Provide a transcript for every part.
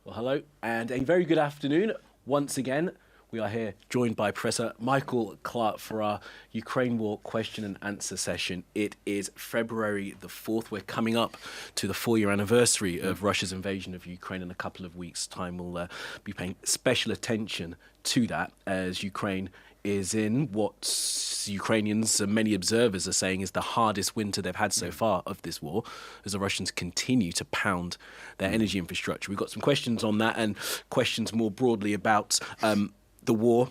Well, hello, and a very good afternoon. Once again, we are here joined by Professor Michael Clarke for our Ukraine War question and answer session. It is February the 4th. We're coming up to the 4-year anniversary of Russia's invasion of Ukraine. In a couple of weeks' time, we'll be paying special attention to that as Ukraine is in what Ukrainians and many observers are saying is the hardest winter they've had so far of this war, as the Russians continue to pound their energy infrastructure. We've got some questions on that and questions more broadly about the war,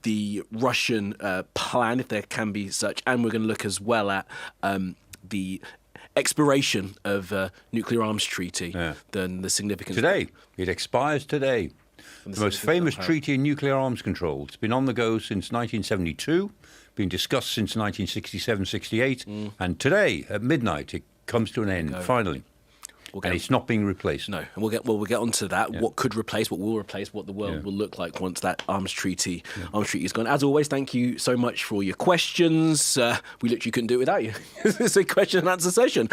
the Russian plan, if there can be such, and we're going to look as well at the expiration of nuclear arms treaty, then the significance. Today. It expires today. The most famous treaty in nuclear arms control. It's been on the go since 1972, been discussed since 1967-68, and today, at midnight, it comes to an end, finally. And it's not being replaced. No, and we'll get on to that. Yeah. What could replace, what will replace, what the world will look like once that arms treaty is gone. As always, thank you so much for all your questions. We literally couldn't do it without you. It's a question and answer session.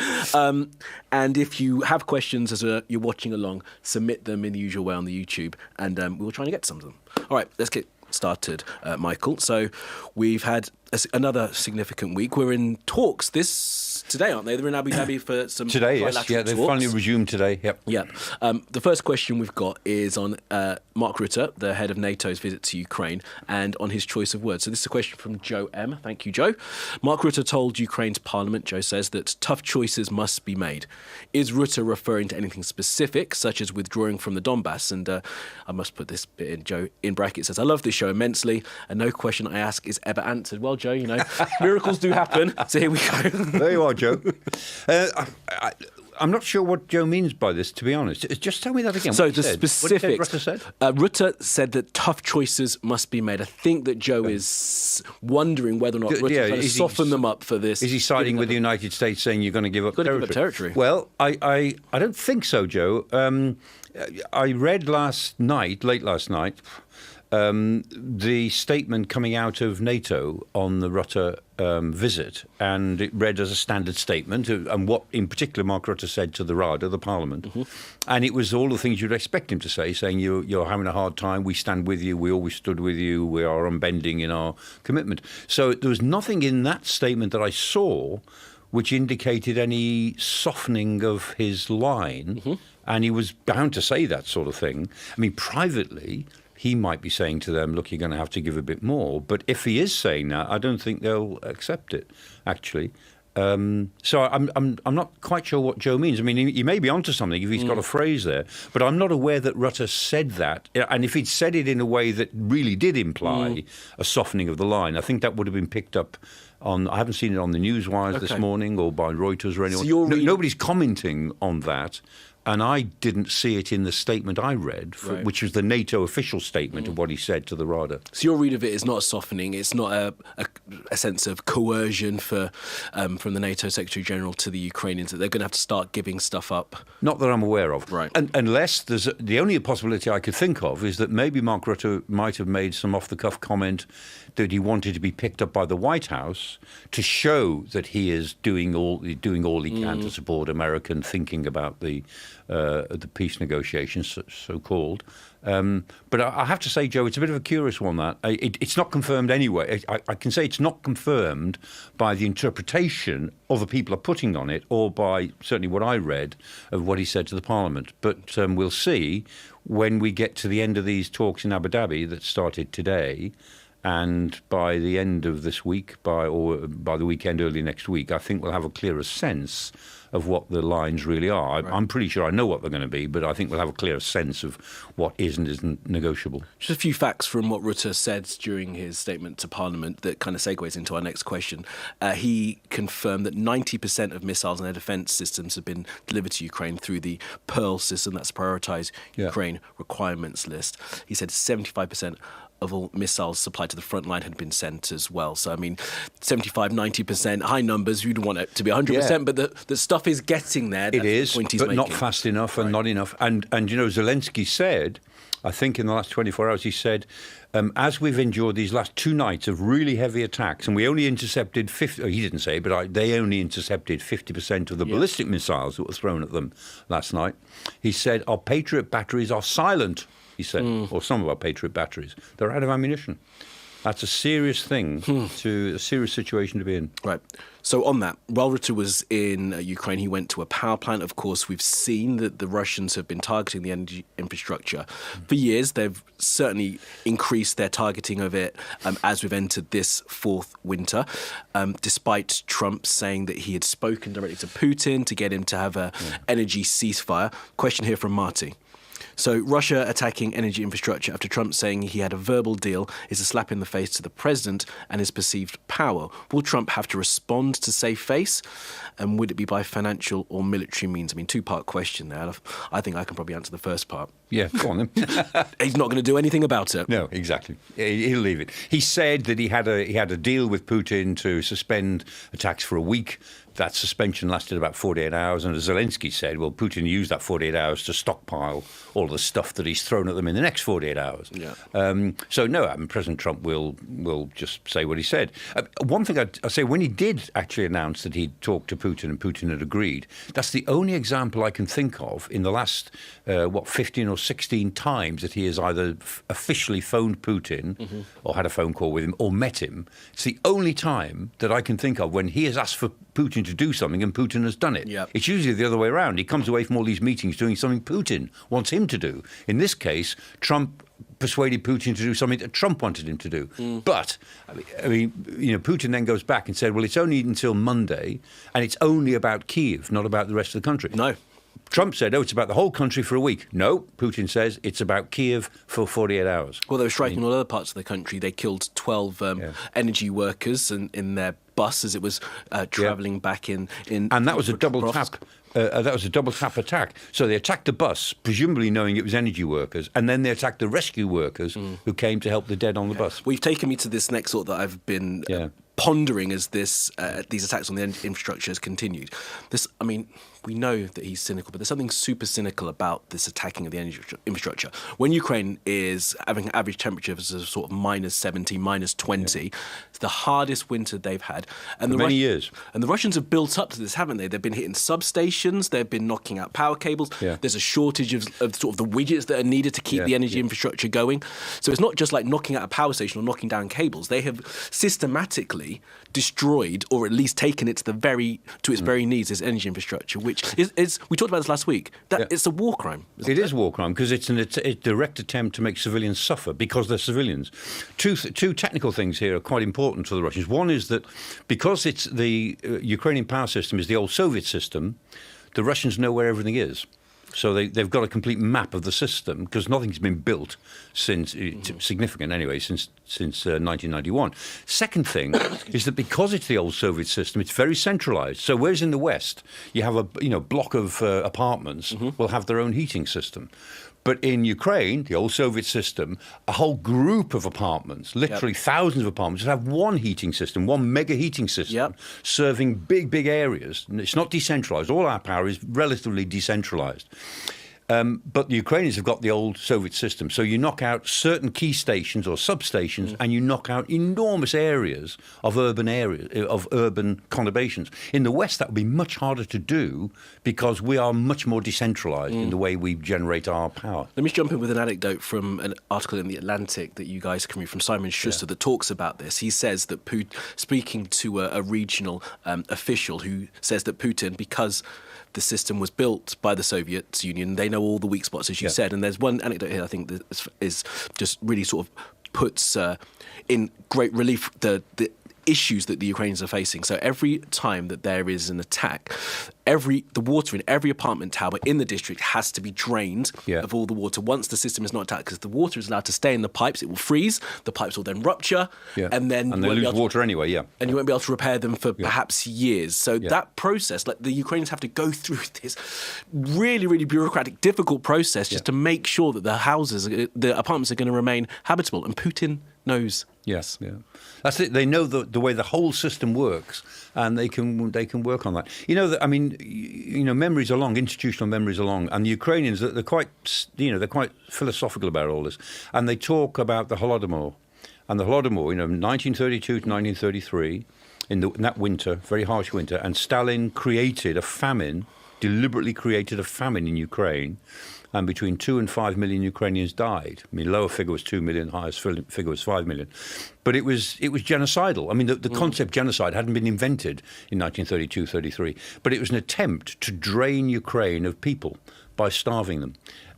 And if you have questions as you're watching along, submit them in the usual way on the YouTube, and we'll try and get some of them. All right, let's get started, Michael. So we've had another significant week. We're in talks today, aren't they? They're in Abu Dhabi for some today, yes. Yeah, they've finally resumed today. Yep. The first question we've got is on Mark Rutte, the head of NATO's visit to Ukraine, and on his choice of words. So this is a question from Joe M. Thank you, Joe. Mark Rutte told Ukraine's parliament, Joe says, that tough choices must be made. Is Rutte referring to anything specific, such as withdrawing from the Donbass? And I must put this bit in, Joe, in brackets, says, I love this show immensely, and no question I ask is ever answered. Well, Joe, you know, miracles do happen. So here we go. There you are, Joe. I'm not sure what Joe means by this, to be honest. Just tell me that again. So the specifics. What Rutte said? Rutte said that tough choices must be made. I think that Joe is wondering whether or not Rutte trying to soften them up for this. Is he siding with the United States, saying you're going to give up territory? Well, I don't think so, Joe. I read late last night, the statement coming out of NATO on the Rutte visit, and it read as a standard statement, and what in particular Mark Rutte said to the Rada, the Parliament, and it was all the things you'd expect him to say, saying you're having a hard time, we stand with you, we always stood with you, we are unbending in our commitment. So there was nothing in that statement that I saw which indicated any softening of his line, and he was bound to say that sort of thing. I mean, privately, he might be saying to them, look, you're going to have to give a bit more. But if he is saying that, I don't think they'll accept it, actually. So I'm not quite sure what Joe means. I mean, he may be onto something if he's got a phrase there, but I'm not aware that Rutte said that. And if he'd said it in a way that really did imply a softening of the line, I think that would have been picked up on. I haven't seen it on the news wires this morning or by Reuters or anyone. So nobody's commenting on that. And I didn't see it in the statement I read, which was the NATO official statement of what he said to the Rada. So your read of it is not a softening. It's not a sense of coercion from the NATO Secretary General to the Ukrainians that they're going to have to start giving stuff up. Not that I'm aware of. Right. Unless there's the only possibility I could think of is that maybe Mark Rutte might have made some off-the-cuff comment that he wanted to be picked up by the White House to show that he is doing all he can to support American thinking about the peace negotiations, so-called. But I have to say, Joe, it's a bit of a curious one, that. It's not confirmed anyway. I can say it's not confirmed by the interpretation other people are putting on it, or by certainly what I read of what he said to the Parliament. But we'll see when we get to the end of these talks in Abu Dhabi that started today. And by the end of this week, by the weekend, early next week, I think we'll have a clearer sense of what the lines really are. I'm pretty sure I know what they're going to be, but I think we'll have a clearer sense of what is and isn't negotiable. Just a few facts from what Rutte said during his statement to Parliament that kind of segues into our next question. He confirmed that 90% of missiles and air defence systems have been delivered to Ukraine through the Pearl system, that's the prioritised Ukraine requirements list. He said 75% of all missiles supplied to the front line had been sent as well. So, I mean, 75, 90%, high numbers. You'd want it to be 100%, but the stuff is getting there. It is, but not fast enough and not enough. And Zelensky said, I think in the last 24 hours, he said, as we've endured these last 2 nights of really heavy attacks, and we only intercepted 50, he didn't say, but they only intercepted 50% of the ballistic missiles that were thrown at them last night. He said, our Patriot batteries are silent, he said, or some of our Patriot batteries. They're out of ammunition. That's a serious thing, a serious situation to be in. Right. So on that, while Rutte was in Ukraine, he went to a power plant. Of course, we've seen that the Russians have been targeting the energy infrastructure for years. They've certainly increased their targeting of it as we've entered this fourth winter, despite Trump saying that he had spoken directly to Putin to get him to have an energy ceasefire. Question here from Marty. So Russia attacking energy infrastructure after Trump saying he had a verbal deal is a slap in the face to the president and his perceived power. Will Trump have to respond to save face? And would it be by financial or military means? I mean, 2-part question there. I think I can probably answer the first part. Yeah, go on then. He's not going to do anything about it. No, exactly. He'll leave it. He said that he had a deal with Putin to suspend attacks for a week. That suspension lasted about 48 hours, and as Zelensky said, well, Putin used that 48 hours to stockpile all the stuff that he's thrown at them in the next 48 hours. Yeah. So, no, President Trump will just say what he said. One thing I'd say, when he did actually announce that he'd talked to Putin and Putin had agreed, that's the only example I can think of in the last, 15 or 16 times that he has either officially phoned Putin or had a phone call with him or met him. It's the only time that I can think of when he has asked for Putin to do something and Putin has done it. Yep. It's usually the other way around. He comes away from all these meetings doing something Putin wants him to do. In this case, Trump persuaded Putin to do something that Trump wanted him to do. But, I mean, Putin then goes back and said, well, it's only until Monday and it's only about Kyiv, not about the rest of the country. No. Trump said, it's about the whole country for a week. No, Putin says it's about Kyiv for 48 hours. Well, they were striking all other parts of the country. They killed 12 energy workers in their bus as it was travelling back in. And that was a double tap. That was a double tap attack. So they attacked the bus, presumably knowing it was energy workers, and then they attacked the rescue workers who came to help the dead on the bus. Well, you've taken me to this next thought that I've been pondering as these attacks on the infrastructure has continued. We know that he's cynical, but there's something super cynical about this attacking of the energy infrastructure. When Ukraine is having average temperatures of sort of minus 70, minus 20, it's the hardest winter they've had. And for many years. And the Russians have built up to this, haven't they? They've been hitting substations, they've been knocking out power cables. Yeah. There's a shortage of sort of the widgets that are needed to keep the energy infrastructure going. So it's not just like knocking out a power station or knocking down cables. They have systematically destroyed, or at least taken it to its very knees, this energy infrastructure, which is we talked about this last week, that it's a war crime. It is a war crime because it's a direct attempt to make civilians suffer because they're civilians. Two technical things here are quite important for the Russians. One is that because it's the Ukrainian power system is the old Soviet system, the Russians know where everything is. So they've got a complete map of the system because nothing's been built since significant anyway since 1991. Second thing is that because it's the old Soviet system, it's very centralized. So whereas in the West you have a block of apartments will have their own heating system. But in Ukraine, the old Soviet system, a whole group of apartments, literally thousands of apartments, would have one heating system, one mega heating system, serving big areas. And it's not decentralized. All our power is relatively decentralized. But the Ukrainians have got the old Soviet system. So you knock out certain key stations or substations and you knock out enormous areas of urban conurbations. In the West, that would be much harder to do because we are much more decentralized in the way we generate our power. Let me jump in with an anecdote from an article in The Atlantic that you guys can read from Simon Schuster that talks about this. He says that speaking to a regional official who says that Putin, because the system was built by the Soviet Union, they know all the weak spots, as you said. And there's one anecdote here I think that is just really sort of puts in great relief the issues that the Ukrainians are facing. So every time that there is an attack, the water in every apartment tower in the district has to be drained of all the water once the system is not attacked, because the water is allowed to stay in the pipes, it will freeze, the pipes will then rupture, and then they lose water anyway, and you won't be able to repair them for perhaps years. So that process, like the Ukrainians have to go through this really, really bureaucratic, difficult process just to make sure that the apartments are going to remain habitable, and Putin knows. Yes, that's it. They know the way the whole system works, and they can work on that. Memories are long, institutional memories are long, and the Ukrainians, they're quite philosophical about all this, and they talk about the Holodomor, and the Holodomor, 1932 to 1933, in that winter, very harsh winter, and Stalin deliberately created a famine in Ukraine. And between 2 and 5 million Ukrainians died. I mean, lower figure was 2 million, highest figure was 5 million. But it was genocidal. I mean, the concept genocide hadn't been invented in 1932-33, but it was an attempt to drain Ukraine of people by starving them.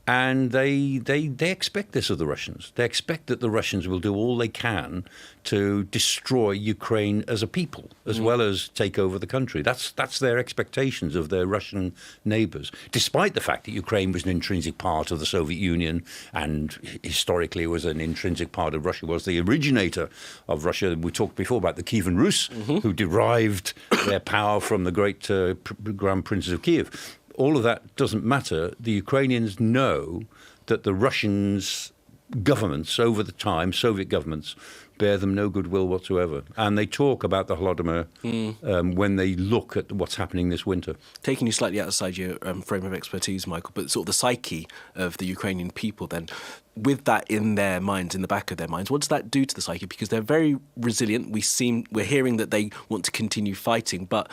And they expect this of the Russians. They expect that the Russians will do all they can to destroy Ukraine as a people, as well as take over the country. That's their expectations of their Russian neighbours, despite the fact that Ukraine was an intrinsic part of the Soviet Union and historically was an intrinsic part of Russia, was the originator of Russia. We talked before about the Kievan Rus, who derived their power from the great Grand Princes of Kiev. All of that doesn't matter. The Ukrainians know that the Russians' governments over the time, Soviet governments, bear them no goodwill whatsoever. And they talk about the Holodomor when they look at what's happening this winter. Taking you slightly outside your frame of expertise, Michael, but sort of the psyche of the Ukrainian people then, with that in their minds, in the back of their minds, what does that do to the psyche? Because they're very resilient. We're hearing that they want to continue fighting, but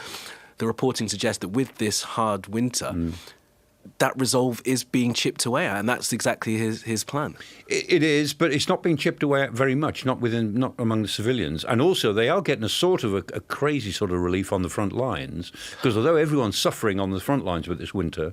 the reporting suggests that with this hard winter, that resolve is being chipped away at, and that's exactly his plan. It is, but it's not being chipped away at very much, not among the civilians. And also, they are getting a sort of a crazy sort of relief on the front lines, because although everyone's suffering on the front lines with this winter,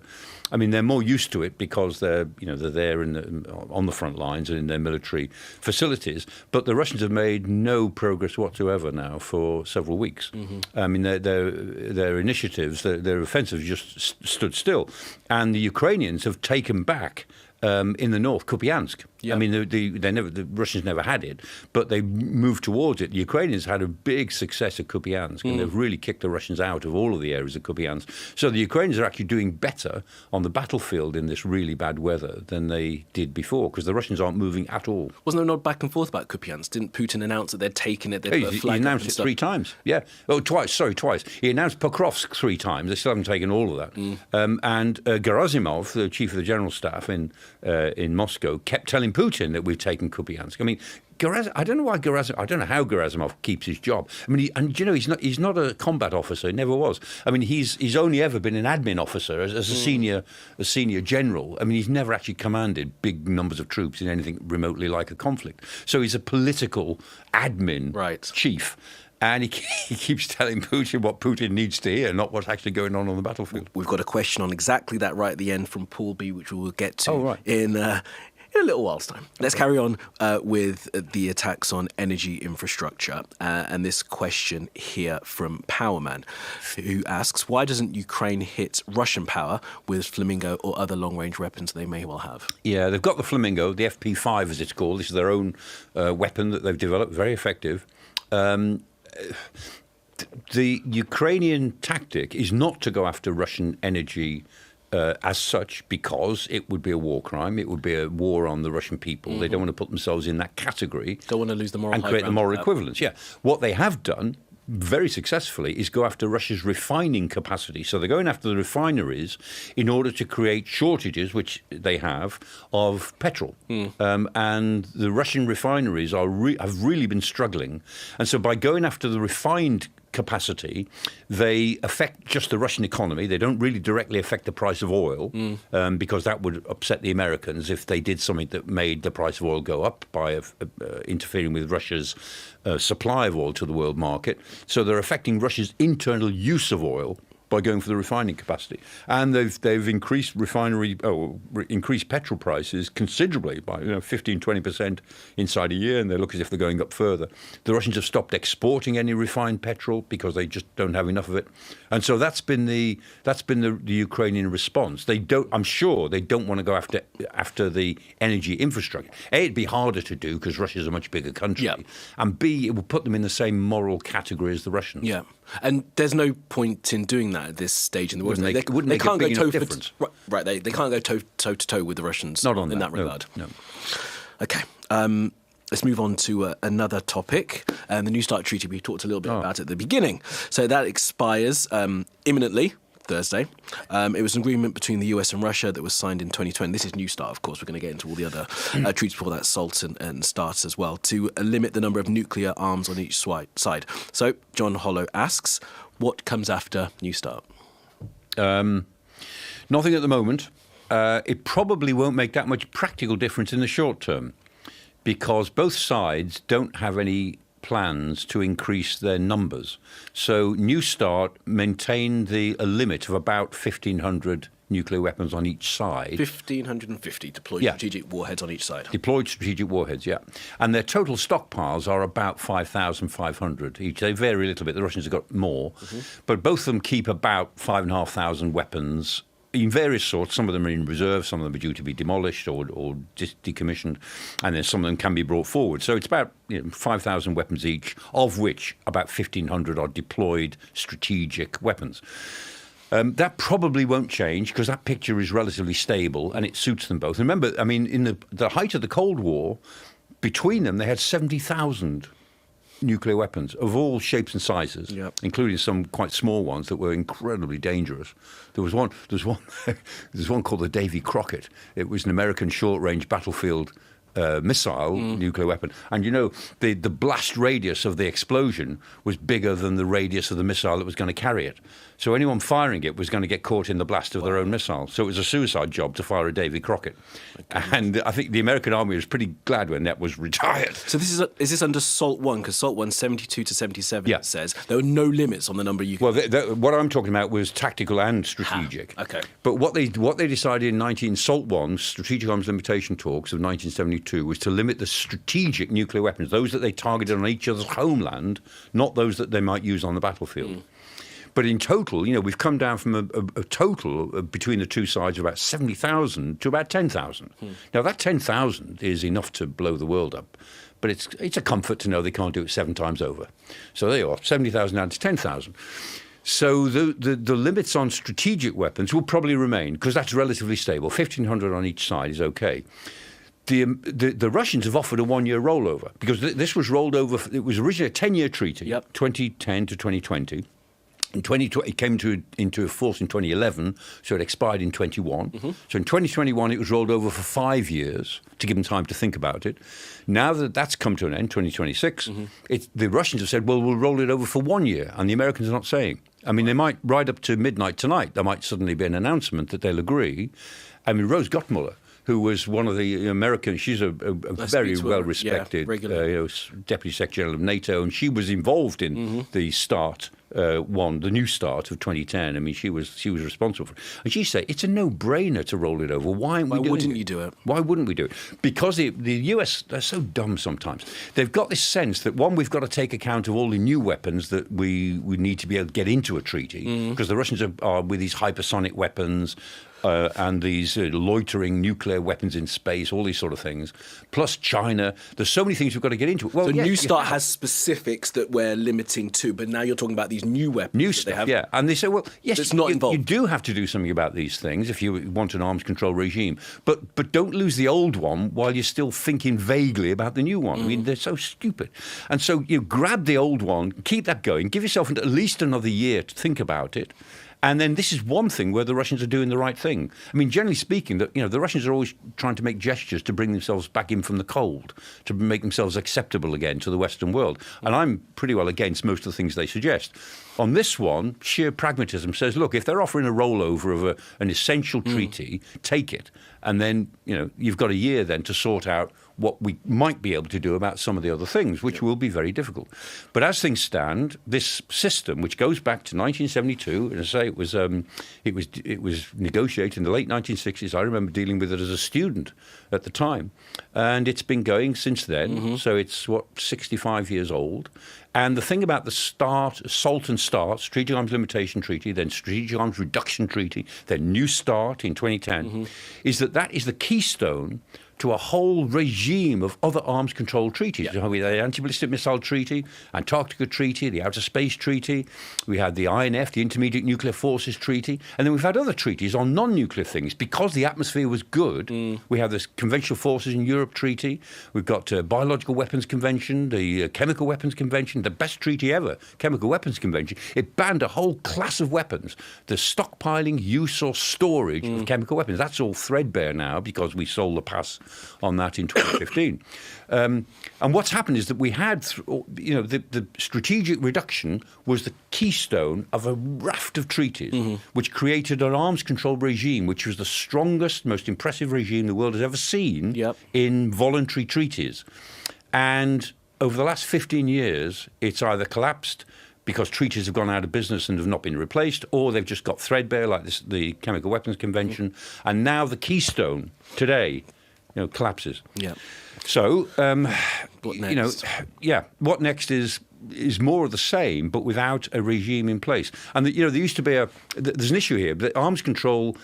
I mean, they're more used to it because they're there on the front lines and in their military facilities. But the Russians have made no progress whatsoever now for several weeks. I mean, their initiatives, their offensives just stood still. And the Ukrainians have taken back in the north, Kupiansk. I mean, the Russians never had it, but they moved towards it. The Ukrainians had a big success at Kupiansk, and they've really kicked the Russians out of all of the areas of Kupiansk. So the Ukrainians are actually doing better on the battlefield in this really bad weather than they did before, because the Russians aren't moving at all. Wasn't there a nod back and forth about Kupiansk? Didn't Putin announce that they'd taken it? He announced it 3 times. Yeah. Oh, twice. He announced Pokrovsk 3 times. They still haven't taken all of that. And Gerasimov, the chief of the general staff in Moscow, kept telling Putin that we've taken Kupiansk. I mean, I don't know how Gerasimov keeps his job. I mean, he's not a combat officer. He never was. I mean, he's only ever been an admin officer as a senior general. I mean, he's never actually commanded big numbers of troops in anything remotely like a conflict. So he's a political admin chief. And he keeps telling Putin what Putin needs to hear, not what's actually going on the battlefield. We've got a question on exactly that right at the end from Paul B, which we will get to in a little while's time. Let's carry on with the attacks on energy infrastructure. And this question here from Powerman, who asks, why doesn't Ukraine hit Russian power with Flamingo or other long-range weapons they may well have? Yeah, they've got the Flamingo, the FP5 as it's called. This is their own weapon that they've developed, very effective. The Ukrainian tactic is not to go after Russian energy as such, because it would be a war crime. It would be a war on the Russian people. They don't want to put themselves in that category. Don't want to lose the moral and create the moral equivalence. Yeah, what they have done very successfully is go after Russia's refining capacity. So they're going after the refineries in order to create shortages, which they have, of petrol. And the Russian refineries have really been struggling. And so by going after the refined capacity, they affect just the Russian economy. They don't really directly affect the price of oil, because that would upset the Americans if they did something that made the price of oil go up by interfering with Russia's supply of oil to the world market. So they're affecting Russia's internal use of oil, by going for the refining capacity. And they've increased increased petrol prices considerably by 15-20% inside a year, and they look as if they're going up further. The Russians have stopped exporting any refined petrol because they just don't have enough of it. And so that's been the Ukrainian response. I'm sure they don't want to go after the energy infrastructure. A, it'd be harder to do because Russia's a much bigger country. Yeah. And B, it will put them in the same moral category as the Russians. Yeah. And there's no point in doing that at this stage in the war. They can't go toe they can't go toe to toe with the Russians. Not on in that no, regard. No. Okay. Let's move on to another topic. The New START Treaty, we talked a little bit about at the beginning. So that expires imminently, Thursday. It was an agreement between the US and Russia that was signed in 2020. This is New START, of course. We're going to get into all the other treaties before that, SALT and START as well, to limit the number of nuclear arms on each side. So John Hollow asks, what comes after New START? Nothing at the moment. It probably won't make that much practical difference in the short term, because both sides don't have any plans to increase their numbers. So New START maintained a limit of about 1,500 nuclear weapons on each side. 1,550 deployed strategic warheads on each side. Deployed strategic warheads, yeah. And their total stockpiles are about 5,500 each. They vary a little bit. The Russians have got more. But both of them keep about 5,500 weapons in various sorts. Some of them are in reserve, some of them are due to be demolished or decommissioned, and then some of them can be brought forward. So it's about 5,000 weapons each, of which about 1,500 are deployed strategic weapons. That probably won't change because that picture is relatively stable and it suits them both. Remember, I mean, in the height of the Cold War, between them they had 70,000 nuclear weapons of all shapes and sizes, including some quite small ones that were incredibly dangerous. There was one called the Davy Crockett. It was an American short-range battlefield missile nuclear weapon, and the blast radius of the explosion was bigger than the radius of the missile that was going to carry it. So anyone firing it was going to get caught in the blast of their own missile. So it was a suicide job to fire a Davy Crockett. And I think the American Army was pretty glad when that was retired. So is this under SALT 1? Because SALT 1's 72 to 77, it says. There were no limits on the number you could... Well, what I'm talking about was tactical and strategic. Okay. But what they decided in SALT 1, Strategic Arms Limitation Talks of 1972, was to limit the strategic nuclear weapons, those that they targeted on each other's homeland, not those that they might use on the battlefield. But in total, we've come down from a total between the two sides of about 70,000 to about 10,000. Now, that 10,000 is enough to blow the world up, but it's a comfort to know they can't do it 7 times over. So there you are, 70,000 down to 10,000. So the limits on strategic weapons will probably remain because that's relatively stable. 1,500 on each side is okay. The Russians have offered a 1-year rollover because this was rolled over. It was originally a 10-year treaty, 2010 to 2020. In 2020, it came into force in 2011, so it expired in 21. So in 2021, it was rolled over for 5 years to give them time to think about it. Now that that's come to an end, 2026, the Russians have said, well, we'll roll it over for 1 year, and the Americans are not saying. I mean, they might, right up to midnight tonight, there might suddenly be an announcement that they'll agree. I mean, Rose Gottmuller, who was one of the American, she's a very well-respected Deputy Secretary General of NATO, and she was involved in the START the New START of 2010. I mean, she was responsible for it. And she said, it's a no-brainer to roll it over. Why wouldn't you do it? Why wouldn't we do it? Because the US, they're so dumb sometimes. They've got this sense that, one, we've got to take account of all the new weapons that we need to be able to get into a treaty, because the Russians are with these hypersonic weapons, and these loitering nuclear weapons in space, all these sort of things, plus China. There's so many things we've got to get into. Well, so New START has specifics that we're limiting to, but now you're talking about these new weapons. New stuff, they have. yeah. And they say, well, yes, it's not involved. You do have to do something about these things if you want an arms control regime. But don't lose the old one while you're still thinking vaguely about the new one. I mean, they're so stupid. And so you grab the old one, keep that going, give yourself at least another year to think about it. And then this is one thing where the Russians are doing the right thing. I mean, generally speaking, the Russians are always trying to make gestures to bring themselves back in from the cold, to make themselves acceptable again to the Western world. And I'm pretty well against most of the things they suggest. On this one, sheer pragmatism says, look, if they're offering a rollover of an essential treaty, take it. And then, you've got a year then to sort out what we might be able to do about some of the other things, which will be very difficult. But as things stand, this system, which goes back to 1972, and I say it was negotiated in the late 1960s. I remember dealing with it as a student at the time, and it's been going since then. So it's 65 years old. And the thing about the SALT and START, Strategic Arms Limitation Treaty, then Strategic Arms Reduction Treaty, then New START in 2010, is that is the keystone to a whole regime of other arms control treaties. We had the Anti-Ballistic Missile Treaty, Antarctica Treaty, the Outer Space Treaty, we had the INF, the Intermediate Nuclear Forces Treaty, and then we've had other treaties on non-nuclear things. Because the atmosphere was good, we have this Conventional Forces in Europe Treaty, we've got Biological Weapons Convention, the Chemical Weapons Convention, the best treaty ever, Chemical Weapons Convention. It banned a whole class of weapons, the stockpiling, use or storage of chemical weapons. That's all threadbare now because we sold the pass on that in 2015. And what's happened is that we had, the strategic reduction was the keystone of a raft of treaties, which created an arms control regime, which was the strongest, most impressive regime the world has ever seen in voluntary treaties. And over the last 15 years, it's either collapsed because treaties have gone out of business and have not been replaced, or they've just got threadbare, like the Chemical Weapons Convention. And now the keystone today collapses. Yeah. So, what next? What next is more of the same, but without a regime in place. And there used to be there's an issue here. The arms control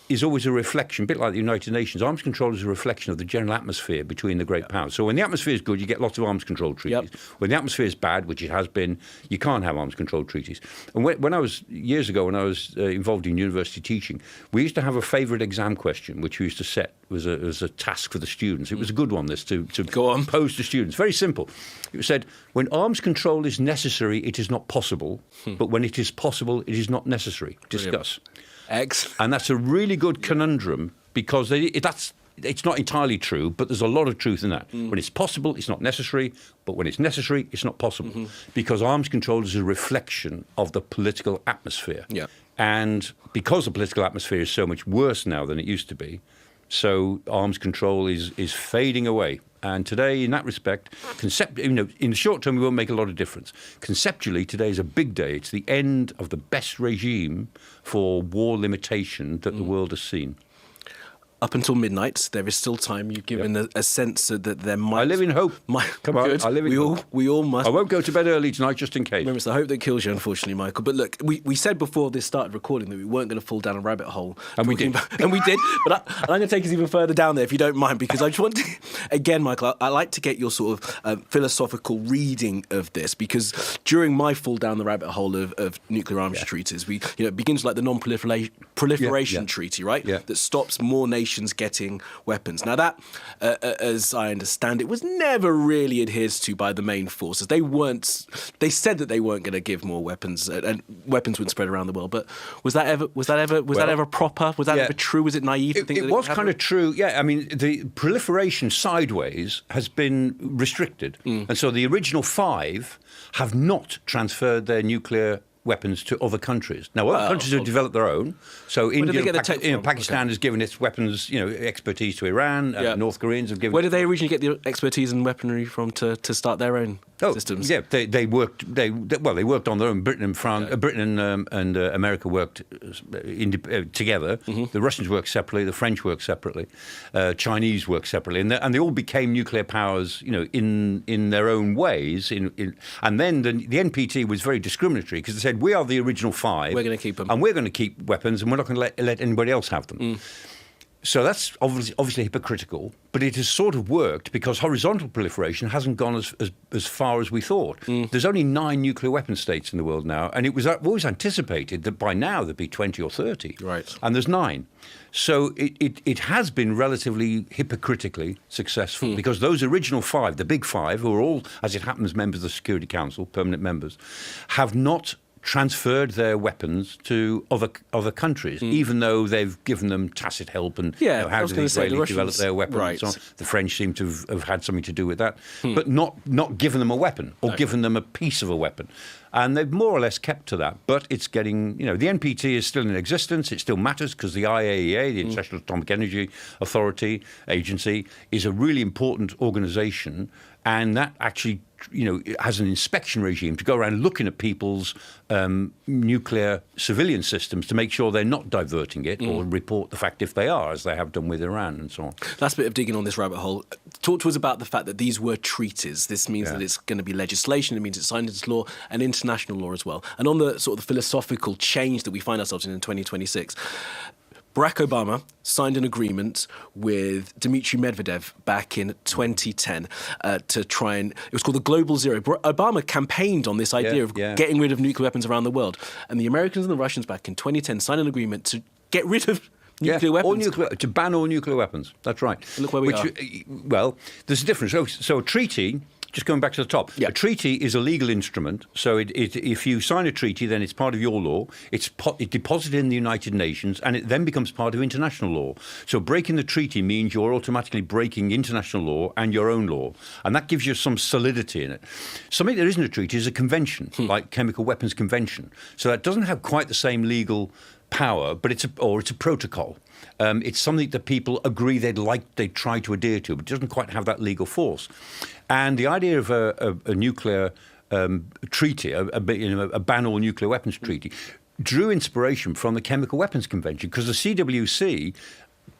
is always a reflection, a bit like the United Nations. Arms control is a reflection of the general atmosphere between the great powers. So when the atmosphere is good, you get lots of arms control treaties. When the atmosphere is bad, which it has been, you can't have arms control treaties. And when I was, years ago, when I was involved in university teaching, we used to have a favourite exam question, which we used to set as a task for the students. It was a good one, this, to go on. Pose to students. Very simple. It said, when arms control is necessary, it is not possible. But when it is possible, it is not necessary. Discuss. And that's a really good conundrum because it's not entirely true, but there's a lot of truth in that. When it's possible, it's not necessary, but when it's necessary, it's not possible. Because arms control is a reflection of the political atmosphere. And because the political atmosphere is so much worse now than it used to be, so arms control is fading away. And today, in that respect, in the short term, we won't make a lot of difference. Conceptually, today is a big day. It's the end of the best regime for war limitation that the world has seen. Up until midnight, there is still time. You've given a sense that there might... I live in hope. Come on, I live in hope. We all must. I won't go to bed early tonight just in case. Remember, it's the hope that kills you, unfortunately, Michael. But look, we said before this started recording that we weren't going to fall down a rabbit hole. And we did. And we did. But I'm going to take us even further down there, if you don't mind, because I just want to... Again, Michael, I like to get your sort of philosophical reading of this, because during my fall down the rabbit hole of nuclear arms treaties, it begins like the non-proliferation treaty, right? That stops more nations getting weapons. Now that, as I understand it, was never really adhered to by the main forces. They said that they weren't going to give more weapons, and weapons wouldn't spread around the world. But was that ever proper? Was that ever true? Was it naive to think that it was kind of true? Yeah, I mean, the proliferation sideways has been restricted, and so the original 5 have not transferred their nuclear weapons to other countries. Now, other countries have developed their own. So India, Pakistan has given its weapons, expertise to Iran. North Koreans have given. Where did they originally get the expertise and weaponry from to start their own systems? Yeah, they worked on their own. Britain and France, Britain and America worked together. The Russians worked separately. The French worked separately. Chinese worked separately, and they all became nuclear powers, in their own ways. And then the NPT was very discriminatory because they said, we are the original 5. We're going to keep them. And we're going to keep weapons, and we're not going to let anybody else have them. So that's obviously hypocritical, but it has sort of worked because horizontal proliferation hasn't gone as far as we thought. There's only 9 nuclear weapon states in the world now, and it was always anticipated that by now there'd be 20 or 30. Right. And there's 9. So it has been relatively hypocritically successful because those original 5, the big 5, who are all, as it happens, members of the Security Council, permanent members, have not transferred their weapons to other countries, even though they've given them tacit help and how do the Israelis develop their weapons. Right. And so on. The French seem to have had something to do with that, but not given them a weapon or given them a piece of a weapon. And they've more or less kept to that. But it's getting, the NPT is still in existence. It still matters because the IAEA, the International Atomic Energy Agency, is a really important organization. And that actually, has an inspection regime to go around looking at people's nuclear civilian systems to make sure they're not diverting it or report the fact if they are, as they have done with Iran and so on. Last bit of digging on this rabbit hole. Talk to us about the fact that these were treaties. This means that it's going to be legislation. It means it's signed into law and international law as well. And on the sort of the philosophical change that we find ourselves in 2026, Barack Obama signed an agreement with Dmitry Medvedev back in 2010 to try and... It was called the Global Zero. Obama campaigned on this idea of getting rid of nuclear weapons around the world. And the Americans and the Russians back in 2010 signed an agreement to get rid of nuclear weapons. To ban all nuclear weapons. That's right. And look where we are. Well, there's a difference. So a treaty... Just going back to the top, a treaty is a legal instrument. So if you sign a treaty, then it's part of your law. It's deposited in the United Nations, and it then becomes part of international law. So breaking the treaty means you're automatically breaking international law and your own law, and that gives you some solidity in it. Something that isn't a treaty is a convention, like Chemical Weapons Convention. So that doesn't have quite the same legal power, but it's a protocol. It's something that people agree they'd try to adhere to, but it doesn't quite have that legal force. And the idea of a nuclear treaty, a ban all nuclear weapons treaty, drew inspiration from the Chemical Weapons Convention, because the CWC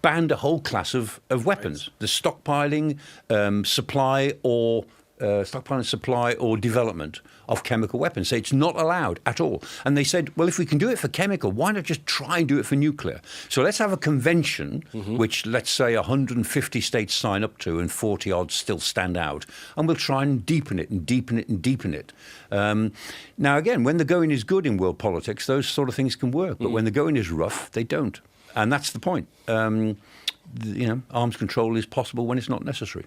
banned a whole class of weapons, the stockpiling, supply or development of chemical weapons. So it's not allowed at all. And they said, well, if we can do it for chemical, why not just try and do it for nuclear? So let's have a convention, which let's say 150 states sign up to and 40 odd still stand out. And we'll try and deepen it and deepen it and deepen it. Now, again, when the going is good in world politics, those sort of things can work. But when the going is rough, they don't. And that's the point. Arms control is possible when it's not necessary.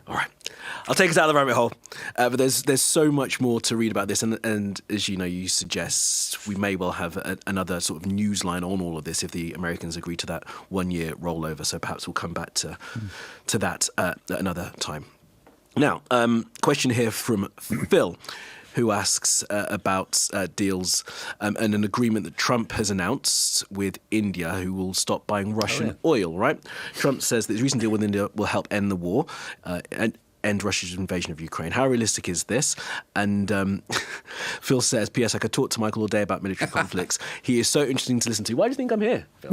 All right, I'll take us out of the rabbit hole, but there's so much more to read about this, and as you suggest, we may well have another sort of news line on all of this if the Americans agree to that 1-year rollover. So perhaps we'll come back to that at another time. Now, question here from Phil, who asks about deals and an agreement that Trump has announced with India, who will stop buying Russian oil, right? Trump says that his recent deal with India will help end the war and end Russia's invasion of Ukraine. How realistic is this? And Phil says, P.S. I could talk to Michael all day about military conflicts. He is so interesting to listen to. Why do you think I'm here, Phil?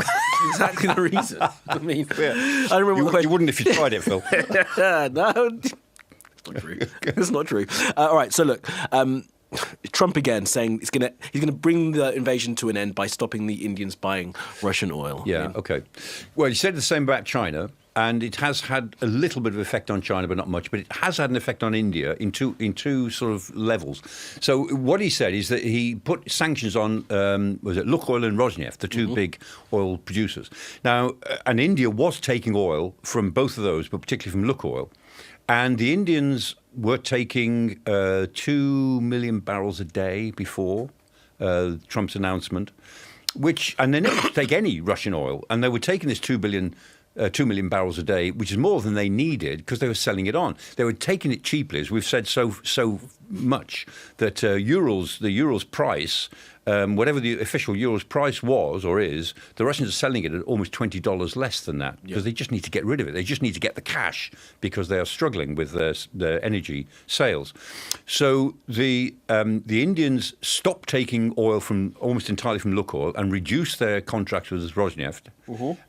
Exactly the reason. I mean, I don't remember what the question... You wouldn't if you tried it, Phil. No... Not true. It's not true. All right. So look, Trump again saying he's going to bring the invasion to an end by stopping the Indians buying Russian oil. Yeah. Okay. Well, he said the same about China, and it has had a little bit of effect on China, but not much. But it has had an effect on India in two sort of levels. So what he said is that he put sanctions on Lukoil and Rosneft, the two big oil producers. Now, and India was taking oil from both of those, but particularly from Lukoil. And the Indians were taking 2 million barrels a day before Trump's announcement, and they never take any Russian oil. And they were taking this 2 million barrels a day, which is more than they needed because they were selling it on. They were taking it cheaply, as we've said so much, that the Urals price, whatever the official Urals price was or is, the Russians are selling it at almost $20 less than that because they just need to get rid of it. They just need to get the cash because they are struggling with their energy sales. So the Indians stopped taking oil almost entirely from Lukoil and reduced their contracts with Rosneft.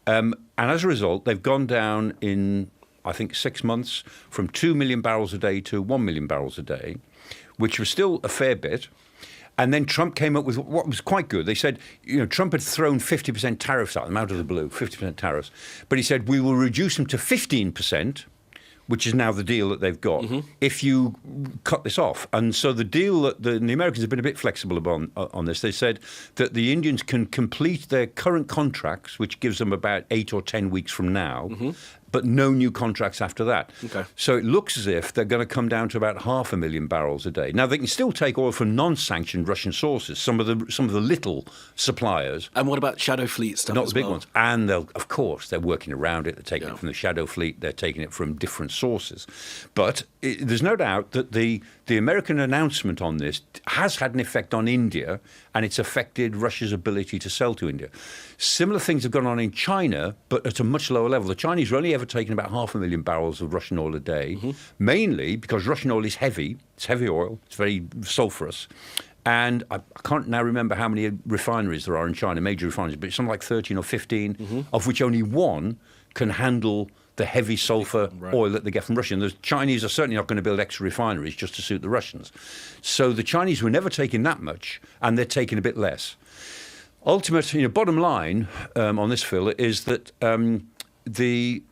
And as a result, they've gone down in, I think, 6 months from 2 million barrels a day to 1 million barrels a day, which was still a fair bit. And then Trump came up with what was quite good. They said, Trump had thrown 50% tariffs at them out of the blue, 50% tariffs. But he said, we will reduce them to 15%, which is now the deal that they've got, if you cut this off. And so the deal that the Americans have been a bit flexible on this. They said that the Indians can complete their current contracts, which gives them about 8 or 10 weeks from now, but no new contracts after that. Okay. So it looks as if they're going to come down to about 500,000 barrels a day. Now, they can still take oil from non-sanctioned Russian sources, some of the little suppliers. And what about shadow fleet stuff? Not the big ones. And of course, they're working around it. They're taking it from the shadow fleet. They're taking it from different sources. But there's no doubt that the American announcement on this has had an effect on India, and it's affected Russia's ability to sell to India. Similar things have gone on in China, but at a much lower level. The Chinese are only ever taking about 500,000 barrels of Russian oil a day, mainly because Russian oil is heavy. It's heavy oil. It's very sulfurous. And I can't now remember how many refineries there are in China, major refineries, but it's something like 13 or 15, of which only one can handle the heavy sulfur oil that they get from Russia. And the Chinese are certainly not going to build extra refineries just to suit the Russians. So the Chinese were never taking that much, and they're taking a bit less. Ultimately, bottom line on this, Phil, is that the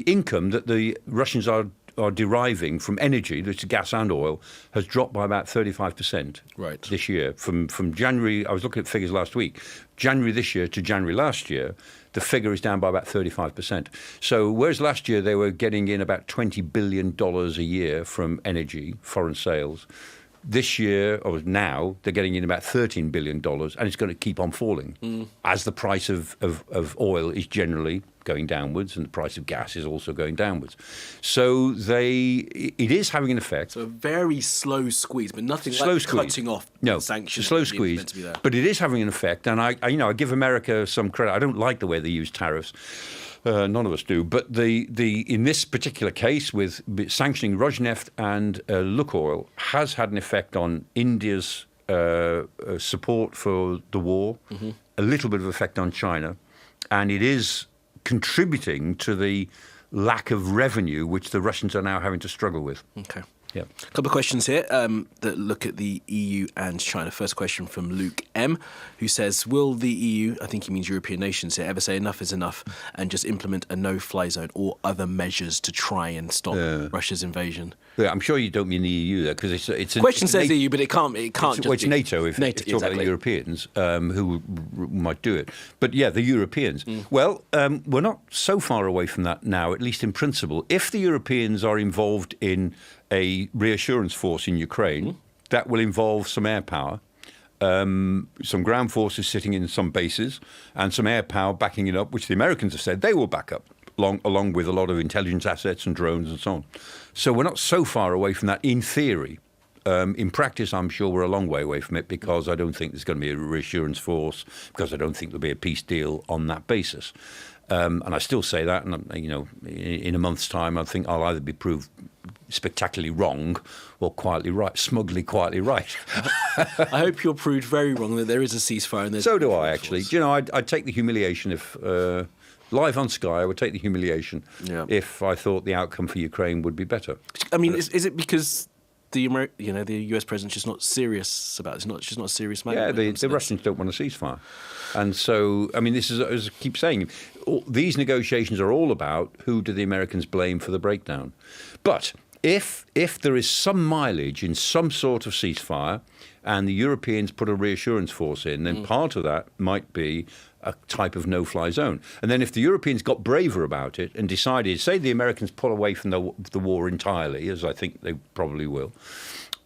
income that the Russians are deriving from energy, which is gas and oil, has dropped by about 35% this year. From January, I was looking at figures last week, January this year to January last year, the figure is down by about 35%. So whereas last year they were getting in about $20 billion a year from energy, foreign sales, this year, or now, they're getting in about $13 billion, and it's going to keep on falling as the price of oil is generally going downwards, and the price of gas is also going downwards. So it is having an effect. So a very slow squeeze, but nothing like cutting off sanctions. Slow squeeze, but it is having an effect. And I give America some credit. I don't like the way they use tariffs. None of us do. But in this particular case, with sanctioning Rosneft and Lukoil, has had an effect on India's support for the war, a little bit of effect on China, and it is contributing to the lack of revenue which the Russians are now having to struggle with. Okay. Yeah. A couple of questions here that look at the EU and China. First question from Luke M, who says, will the EU, I think he means European nations here, ever say enough is enough and just implement a no-fly zone or other measures to try and stop Russia's invasion? Yeah, I'm sure you don't mean the EU there, because it's the question says EU, but it can't just it's NATO, if you're talking about the Europeans who might do it. But yeah, the Europeans. Well, we're not so far away from that now, at least in principle. If the Europeans are involved in a reassurance force in Ukraine, that will involve some air power, some ground forces sitting in some bases, and some air power backing it up, which the Americans have said they will back up, along with a lot of intelligence assets and drones and so on. So we're not so far away from that in theory. In practice, I'm sure we're a long way away from it, because I don't think there's going to be a reassurance force, because I don't think there'll be a peace deal on that basis. And I still say that, and in a month's time, I think I'll either be proved spectacularly wrong or quietly right, smugly quietly right. I hope you're proved very wrong, that there is a ceasefire. And so do I, actually. I'd take the humiliation if live on Sky. I would take the humiliation if I thought the outcome for Ukraine would be better. I mean, is it because the US president's just not serious about it? It's just not a serious matter. Yeah, the Russians don't want a ceasefire. And so, I mean, this is, as I keep saying, these negotiations are all about who do the Americans blame for the breakdown. But if there is some mileage in some sort of ceasefire and the Europeans put a reassurance force in, then part of that might be a type of no-fly zone. And then if the Europeans got braver about it and decided, say the Americans pull away from the war entirely, as I think they probably will,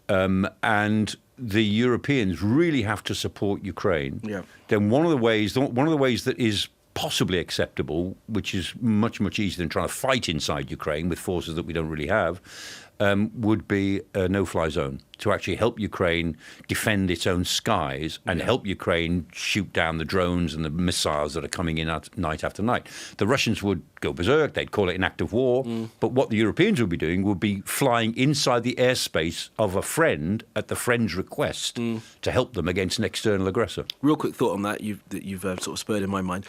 and the Europeans really have to support Ukraine, then one of the ways that is possibly acceptable, which is much, much easier than trying to fight inside Ukraine with forces that we don't really have, would be a no-fly zone to actually help Ukraine defend its own skies and help Ukraine shoot down the drones and the missiles that are coming in night after night. The Russians would go berserk, they'd call it an act of war, but what the Europeans would be doing would be flying inside the airspace of a friend at the friend's request to help them against an external aggressor. Real quick thought on that you've sort of spurred in my mind.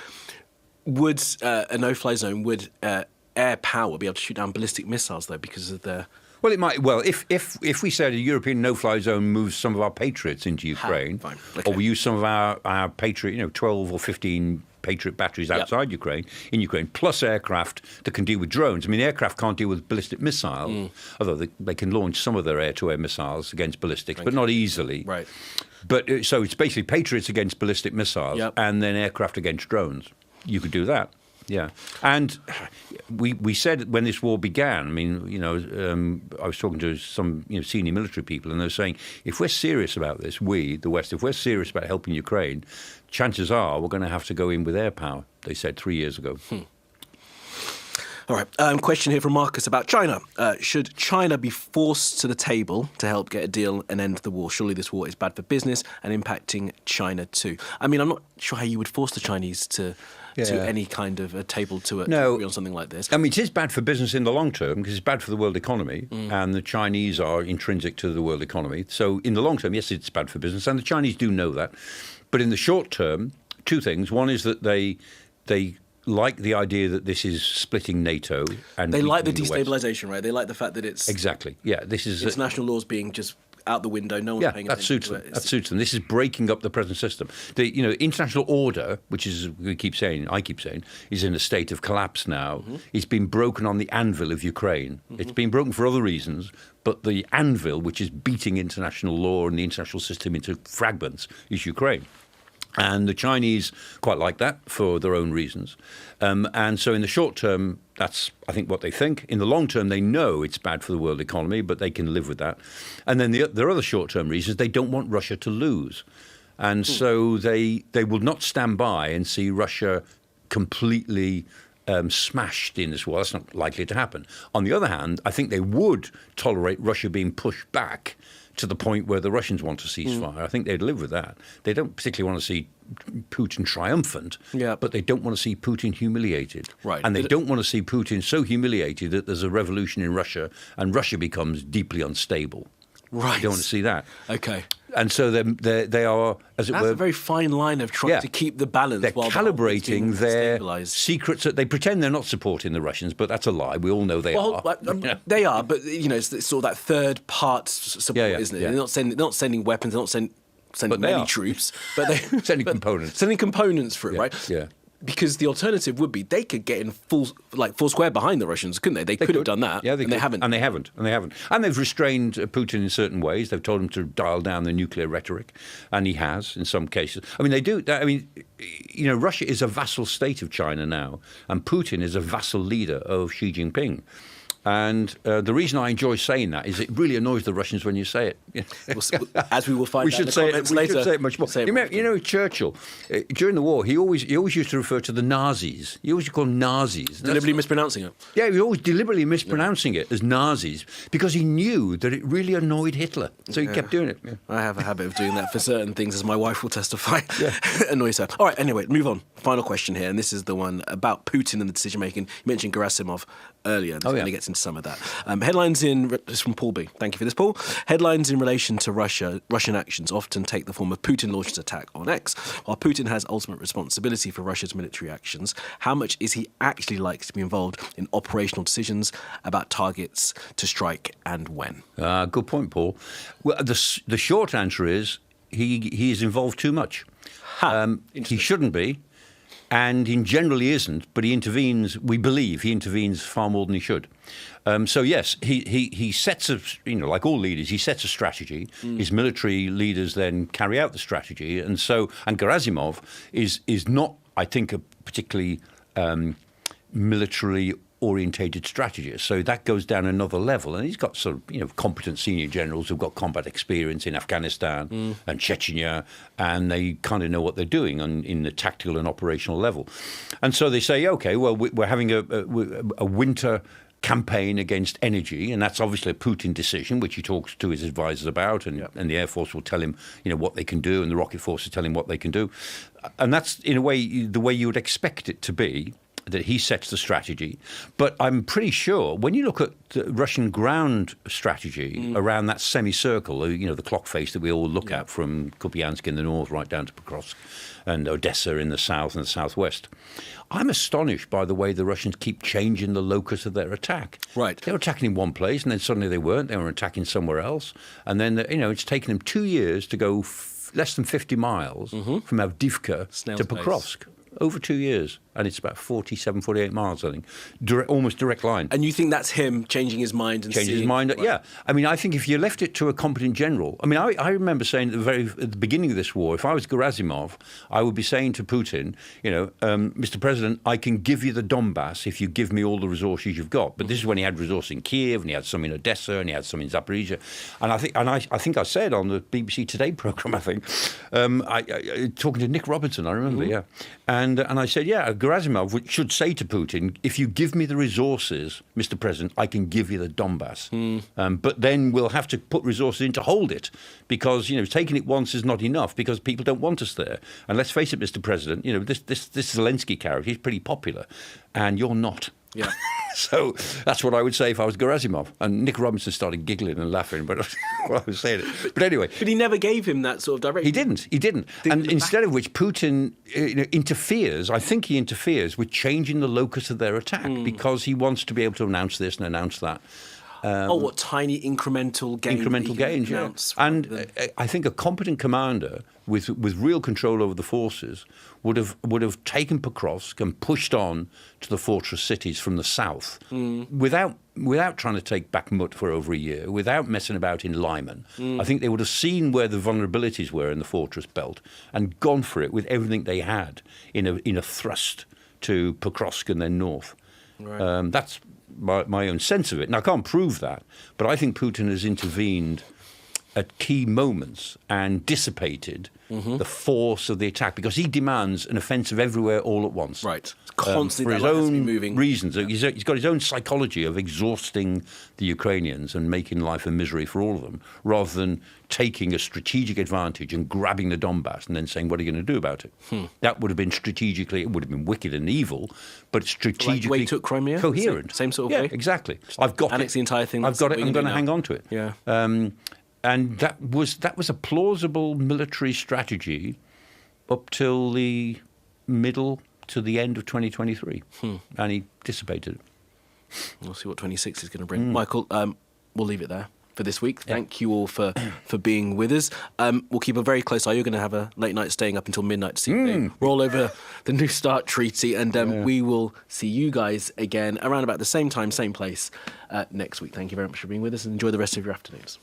Would a no-fly zone, would air power be able to shoot down ballistic missiles, though, because of the... Well, it might. Well, if we said a European no-fly zone moves some of our Patriots into Ukraine, or we use some of our Patriot, 12 or 15 Patriot batteries outside Ukraine, in Ukraine, plus aircraft that can deal with drones. I mean, aircraft can't deal with ballistic missiles, although they can launch some of their air-to-air missiles against ballistics, but not easily. Right. But so it's basically Patriots against ballistic missiles, and then aircraft against drones. You could do that. Yeah, and we said when this war began, I mean, I was talking to some senior military people, and they were saying, if we're serious about this, we, the West, if we're serious about helping Ukraine, chances are we're going to have to go in with air power, they said 3 years ago. All right. Question here from Marcus about China. Should China be forced to the table to help get a deal and end the war? Surely this war is bad for business and impacting China too. I mean, I'm not sure how you would force the Chinese to any kind of a table to agree on something like this. I mean, it is bad for business in the long term because it's bad for the world economy, and the Chinese are intrinsic to the world economy. So in the long term, yes, it's bad for business, and the Chinese do know that. But in the short term, two things. One is that they like the idea that this is splitting NATO, and they like the destabilization, right? They like the fact that it's exactly, this is international laws being just out the window. No one's paying attention to it. That suits them. This is breaking up the present system. The international order, which is I keep saying, is in a state of collapse now. It's been broken on the anvil of Ukraine. It's been broken for other reasons, but the anvil, which is beating international law and the international system into fragments, is Ukraine. And the Chinese quite like that for their own reasons. And so in the short term, that's, I think, what they think. In the long term, they know it's bad for the world economy, but they can live with that. And then there are other short-term reasons. They don't want Russia to lose. And so they will not stand by and see Russia completely smashed in this war. That's not likely to happen. On the other hand, I think they would tolerate Russia being pushed back to the point where the Russians want to ceasefire. I think they'd live with that. They don't particularly want to see Putin triumphant, but they don't want to see Putin humiliated. Right. And they don't want to see Putin so humiliated that there's a revolution in Russia and Russia becomes deeply unstable. Right. They don't want to see that. Okay. And so they are, as it were... That's a very fine line of trying to keep the balance. They're while calibrating their secrets. They pretend they're not supporting the Russians, but that's a lie. We all know they are. They are, but it's sort of that third part support, isn't it? Yeah. They're not sending weapons. They're not sending many troops, but they're sending components. Sending components for it, right? Yeah. Because the alternative would be they could get in full square behind the Russians, couldn't they? They could have done that, and they haven't. And they haven't. And they've restrained Putin in certain ways. They've told him to dial down the nuclear rhetoric, and he has in some cases. I mean, they do. I mean, Russia is a vassal state of China now, and Putin is a vassal leader of Xi Jinping. And the reason I enjoy saying that is it really annoys the Russians when you say it. As we will find out in the comments later. We should say it much more. You know, Churchill, during the war, he always used to refer to the Nazis. He always called them Nazis. Deliberately mispronouncing it. Yeah, he always deliberately mispronouncing it as Nazis because he knew that it really annoyed Hitler. So he kept doing it. Yeah. I have a habit of doing that for certain things, as my wife will testify. Annoys her. All right, anyway, move on. Final question here, and this is the one about Putin and the decision-making. You mentioned Gerasimov earlier. This kind of gets into some of that. Headlines this is from Paul B. Thank you for this, Paul. Headlines in relation to Russian actions often take the form of Putin launches attack on X. While Putin has ultimate responsibility for Russia's military actions, how much is he actually likely to be involved in operational decisions about targets to strike and when? Good point, Paul. Well, the short answer is he is involved too much. He shouldn't be. And in general, he isn't, but he intervenes. We believe he intervenes far more than he should. So yes, he sets like all leaders, he sets a strategy. His military leaders then carry out the strategy, and Gerasimov is not, I think, a particularly military orientated strategist. So that goes down another level. And he's got sort of, competent senior generals who've got combat experience in Afghanistan and Chechnya, and they kind of know what they're doing in the tactical and operational level. And so they say, okay, well, we're having a winter campaign against energy, and that's obviously a Putin decision, which he talks to his advisors about, and the Air Force will tell him, what they can do, and the rocket forces tell him what they can do. And that's, in a way, the way you would expect it to be, that he sets the strategy. But I'm pretty sure when you look at the Russian ground strategy around that semicircle, the clock face that we all look at from Kupiansk in the north right down to Pokrovsk and Odessa in the south and the southwest, I'm astonished by the way the Russians keep changing the locus of their attack. Right. They were attacking in one place and then suddenly they weren't. They were attacking somewhere else. And then, it's taken them 2 years to go less than 50 miles from Avdiivka to Pokrovsk. Over 2 years. And it's about 47, 48 miles, I think. Almost direct line. And you think that's him changing his mind? Changing his mind, yeah. I mean, I think if you left it to a competent general... I mean, I remember saying at the beginning of this war, if I was Gerasimov, I would be saying to Putin, Mr. President, I can give you the Donbass if you give me all the resources you've got. But this is when he had resources in Kiev, and he had some in Odessa, and he had some in Zaporizhia. And I think I said on the BBC Today programme, talking to Nick Robinson, I remember, And I said, Gerasimov should say to Putin, if you give me the resources, Mr. President, I can give you the Donbass. But then we'll have to put resources in to hold it, because, taking it once is not enough, because people don't want us there. And let's face it, Mr. President, this Zelensky character, he's pretty popular, and you're not. Yeah. So that's what I would say if I was Gerasimov. And Nick Robinson started giggling and laughing, but I was saying it. But anyway. But he never gave him that sort of direction. He didn't. And instead of which, Putin interferes, I think he interferes with changing the locus of their attack, because he wants to be able to announce this and announce that. What tiny incremental gains? Incremental gains, yeah. And I think a competent commander with real control over the forces would have taken Pokrovsk and pushed on to the fortress cities from the south without trying to take Bakhmut for over a year, without messing about in Lyman. I think they would have seen where the vulnerabilities were in the fortress belt and gone for it with everything they had in a thrust to Pokrovsk and then north. Right. That's my own sense of it. And I can't prove that, but I think Putin has intervened at key moments and dissipated the force of the attack, because he demands an offensive everywhere all at once. Right. Constantly for his own reasons. He's got his own psychology of exhausting the Ukrainians and making life a misery for all of them, rather than taking a strategic advantage and grabbing the Donbass and then saying, what are you going to do about it? That would have been strategically, it would have been wicked and evil, but strategically like the way he took Crimea? Coherent. Same sort of way? Yeah, exactly. I've got Annex the entire thing. I've got it. I'm going to hang on to it. Yeah. And that was a plausible military strategy up till the middle to the end of 2023, and he dissipated it. We'll see what 26 is going to bring. Michael, we'll leave it there for this week. Thank you all for being with us. We'll keep a very close eye. You're going to have a late night staying up until midnight to see the roll over the New START treaty, and we will see you guys again around about the same time, same place next week. Thank you very much for being with us, and enjoy the rest of your afternoons.